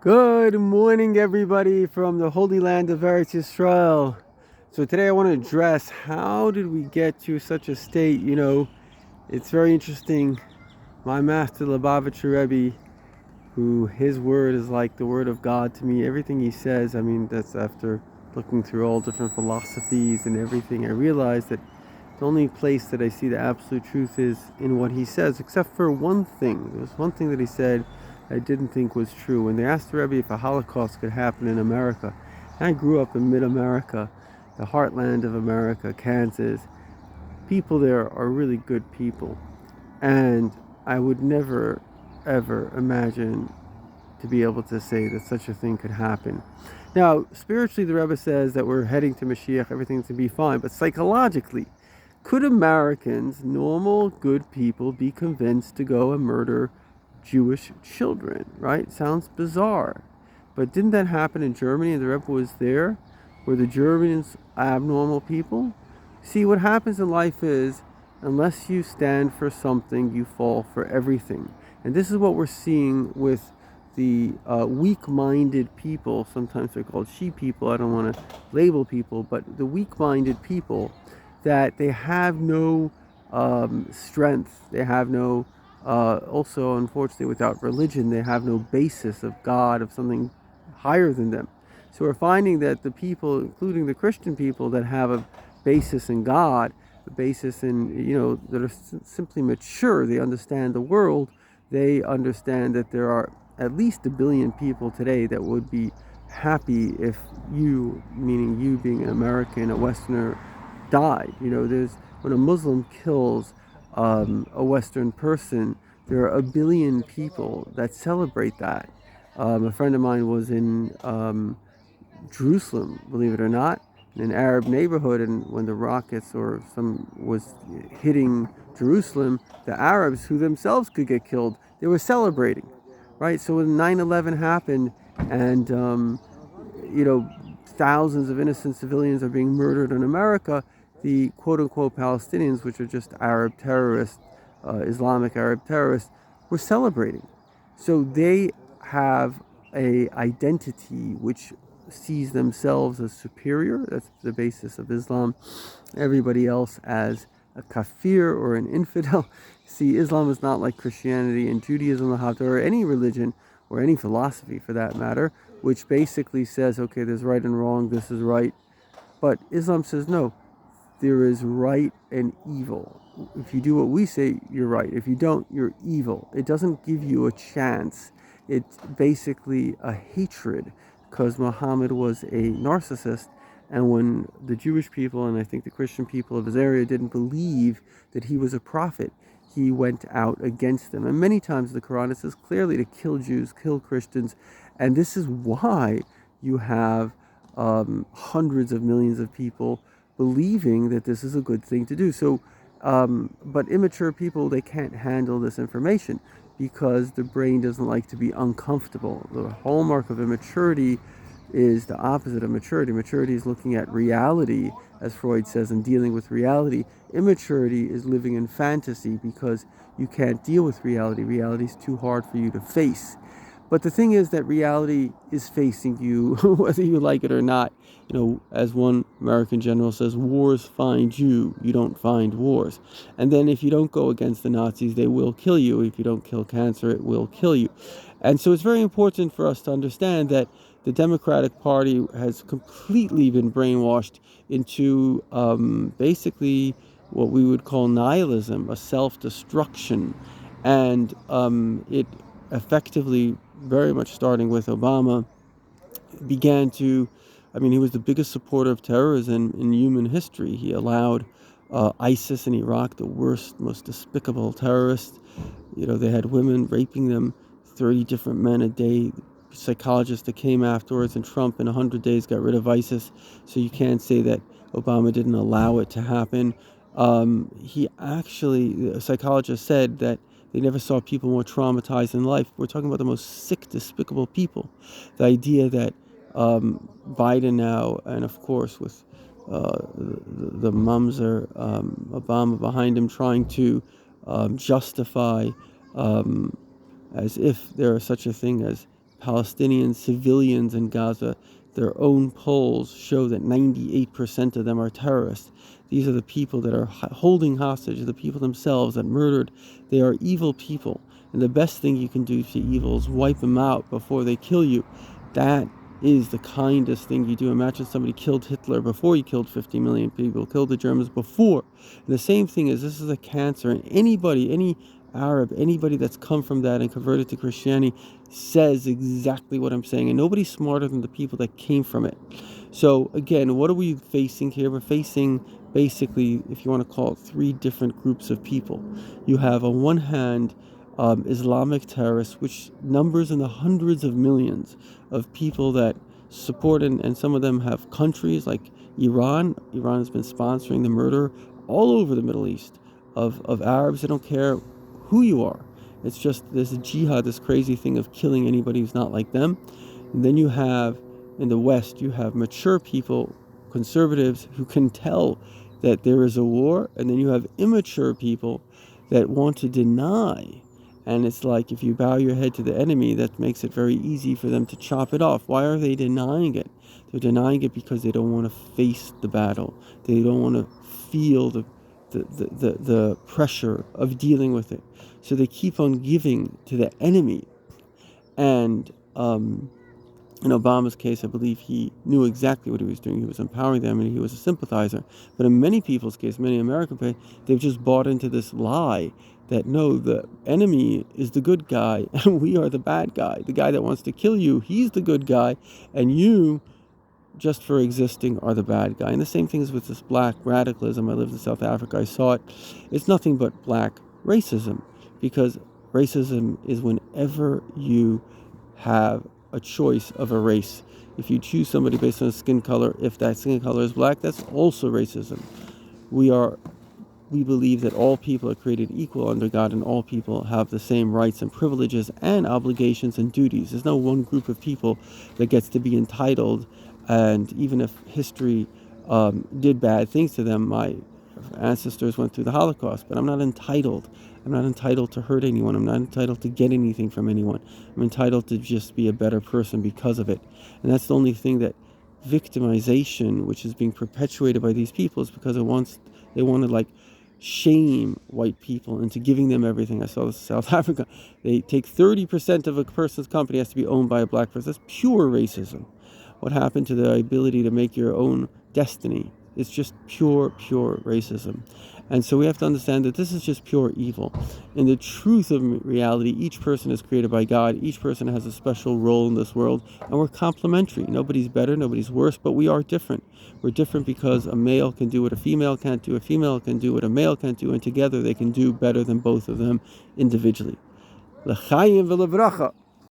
Good morning, everybody, from the Holy Land of Eretz Yisrael. So today I want to address how did we get to such a state. It's very interesting. My master Lubavitcher Rebbe, who his word is like the word of God to me. Everything he says, that's after looking through all different philosophies and everything. I realized that the only place that I see the absolute truth is in what he says, except for one thing. There was one thing that he said I didn't think was true. When they asked the Rebbe if a Holocaust could happen in America, and I grew up in mid-America, the heartland of America, Kansas. People there are really good people. And I would never, ever imagine to be able to say that such a thing could happen. Now, spiritually, the Rebbe says that we're heading to Mashiach, everything's going to be fine. But psychologically, could Americans, normal, good people, be convinced to go and murder Jewish children, right? Sounds bizarre. But didn't that happen in Germany and the Rebbe was there? Were the Germans abnormal people? See, what happens in life is, unless you stand for something, you fall for everything. And this is what we're seeing with the weak-minded people. Sometimes they're called sheep people. I don't want to label people, but the weak-minded people, that they have no strength. They have no, also, unfortunately, without religion, they have no basis of God, of something higher than them. So we're finding that the people, including the Christian people, that have a basis in God, a basis in, that are simply mature, they understand the world, they understand that there are at least 1 billion people today that would be happy if you, meaning you being an American, a Westerner, died. When a Muslim kills a Western person, there are 1 billion people that celebrate that. A friend of mine was in Jerusalem, believe it or not, in an Arab neighborhood, and when the rockets or some was hitting Jerusalem, the Arabs, who themselves could get killed, they were celebrating, right? So when 9/11 happened, and thousands of innocent civilians are being murdered in America, the quote-unquote Palestinians, which are just Arab terrorists, Islamic Arab terrorists, were celebrating. So they have a identity which sees themselves as superior. That's the basis of Islam. Everybody else as a kafir or an infidel. See, Islam is not like Christianity and Judaism, or any religion or any philosophy for that matter, which basically says, okay, there's right and wrong, this is right. But Islam says, no, there is right and evil. If you do what we say, you're right. If you don't, you're evil. It doesn't give you a chance. It's basically a hatred, because Muhammad was a narcissist, and when the Jewish people and I think the Christian people of his area didn't believe that he was a prophet, he went out against them. And many times the Quran says clearly to kill Jews, kill Christians, and this is why you have hundreds of millions of people believing that this is a good thing to do. So, but immature people, they can't handle this information because the brain doesn't like to be uncomfortable. The hallmark of immaturity is the opposite of maturity. Maturity is looking at reality, as Freud says, and dealing with reality. Immaturity is living in fantasy because you can't deal with reality. Reality is too hard for you to face. But the thing is that reality is facing you, whether you like it or not. As one American general says, wars find you, you don't find wars. And then if you don't go against the Nazis, they will kill you. If you don't kill cancer, it will kill you. And so it's very important for us to understand that the Democratic Party has completely been brainwashed into basically what we would call nihilism, a self-destruction. And it effectively, very much starting with Obama, began to, he was the biggest supporter of terrorism in human history. He allowed ISIS in Iraq, the worst, most despicable terrorists. They had women raping them, 30 different men a day. Psychologists that came afterwards, and Trump in 100 days got rid of ISIS. So you can't say that Obama didn't allow it to happen. He actually, a psychologist said that they never saw people more traumatized in life. We're talking about the most sick, despicable people. The idea that Biden now, and of course with the Mumser, Obama behind him, trying to justify as if there is such a thing as Palestinian civilians in Gaza, their own polls show that 98% of them are terrorists. These are the people that are holding hostage, the people themselves that murdered. They are evil people. And the best thing you can do to evil is wipe them out before they kill you. That is the kindest thing you do. Imagine somebody killed Hitler before he killed 50 million people, killed the Germans before. And the same thing is, this is a cancer. And anybody, any Arab, anybody that's come from that and converted to Christianity says exactly what I'm saying. And nobody's smarter than the people that came from it. So again, what are we facing here? We're facing basically, if you want to call it, three different groups of people. You have on one hand Islamic terrorists, which numbers in the hundreds of millions of people that support, and some of them have countries like Iran. Iran has been sponsoring the murder all over the Middle East of Arabs. They don't care who you are. It's just there's a jihad, this crazy thing of killing anybody who's not like them. And then you have, in the West, you have mature people, conservatives, who can tell that there is a war. And then you have immature people that want to deny. And it's like, if you bow your head to the enemy, that makes it very easy for them to chop it off. Why are they denying it? They're denying it because they don't want to face the battle. They don't want to feel the pressure of dealing with it. So they keep on giving to the enemy. And in Obama's case, I believe he knew exactly what he was doing. He was empowering them, and he was a sympathizer. But in many people's case, many American people, they've just bought into this lie that no, the enemy is the good guy and we are the bad guy. The guy that wants to kill you, he's the good guy, and you, just for existing, are the bad guy. And the same thing is with this black radicalism. I lived in South Africa. I saw it. It's nothing but black racism, because racism is whenever you have a choice of a race. If you choose somebody based on skin color, if that skin color is black, that's also racism. We believe that all people are created equal under God, and all people have the same rights and privileges and obligations and duties. There's no one group of people that gets to be entitled, and even if history did bad things to them, my ancestors went through the Holocaust, but I'm not entitled. I'm not entitled to hurt anyone. I'm not entitled to get anything from anyone. I'm entitled to just be a better person because of it. And that's the only thing that victimization, which is being perpetuated by these people, is because they wanted like shame white people into giving them everything. I saw this in South Africa. They take 30% of a person's company has to be owned by a black person. That's pure racism. What happened to the ability to make your own destiny? It's just pure racism. And so we have to understand that this is just pure evil. In the truth of reality, each person is created by God. Each person has a special role in this world, and we're complementary. Nobody's better, nobody's worse, but we are different. We're different because a male can do what a female can't do, a female can do what a male can't do, and together they can do better than both of them individually. L'chaim v'levracha.